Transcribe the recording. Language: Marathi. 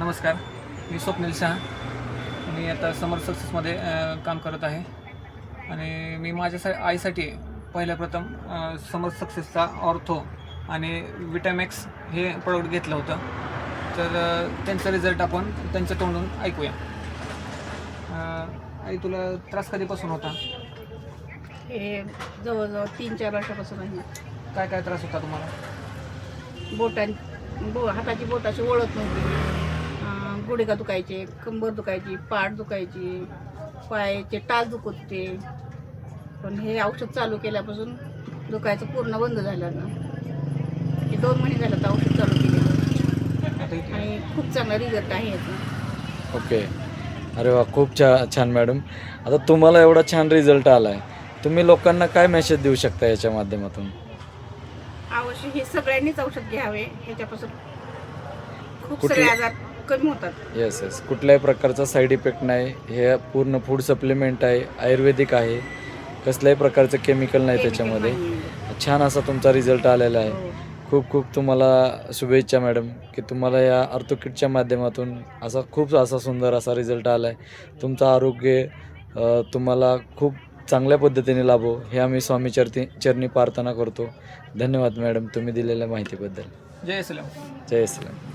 नमस्कार, मी स्वप्नील शाह. मी आता समर सक्सेसमध्ये काम करत आहे आणि मी माझ्या आईसाठी पहिल्या प्रथम समर सक्सेसचा ऑर्थो आणि विटॅमॅक्स हे प्रोडक्ट घेतलं होतं. तर त्यांचा रिझल्ट आपण त्यांच्या तोंडून ऐकूया. आई, तुला त्रास कधीपासून होता? हे जवळजवळ 3-4 वर्षापासून आहे. काय काय त्रास होता तुम्हाला? हाताची बोट अशी वळत नव्हती, गुडघा दुखायचे, कंबर दुखायची, पाठ दुखायची, पायाचे टाच दुखत होते. पण हे औषध चालू केल्यापासून दुखायचं पूर्ण बंद झालं ना. हे 2 महिने झालं तर औषध चालू केलं आणि खूप चांगला रिझल्ट आहे याचा. ओके. अरे वा, खूप छान मॅडम. आता तुम्हाला एवढा छान रिझल्ट आला आहे, तुम्ही लोकांना काय मेसेज देऊ शकता याच्या माध्यमातून? अवश्य हे सगळ्यांनीच औषध घ्यावे. ह्याच्यापासून खूप कुठले- सगळे आजार कमी होतात. येस. कुठल्याही प्रकारचा साईड इफेक्ट नाही. हे पूर्ण फूड सप्लिमेंट आहे, आयुर्वेदिक आहे, कसल्याही प्रकारचं केमिकल नाही त्याच्यामध्ये. छान असा तुमचा रिझल्ट आलेला आहे. हो. खूप खूप तुम्हाला शुभेच्छा मॅडम, की तुम्हाला या ऑर्थोकिटच्या माध्यमातून खूप सुंदर असा रिझल्ट आला आहे. तुमचं आरोग्य तुम्हाला खूप चांगल्या पद्धतीने लाभो हे आम्ही स्वामी चरणी प्रार्थना करतो. धन्यवाद मॅडम, तुम्ही दिलेल्या माहितीबद्दल. जय श्रीराम. जय श्रीराम.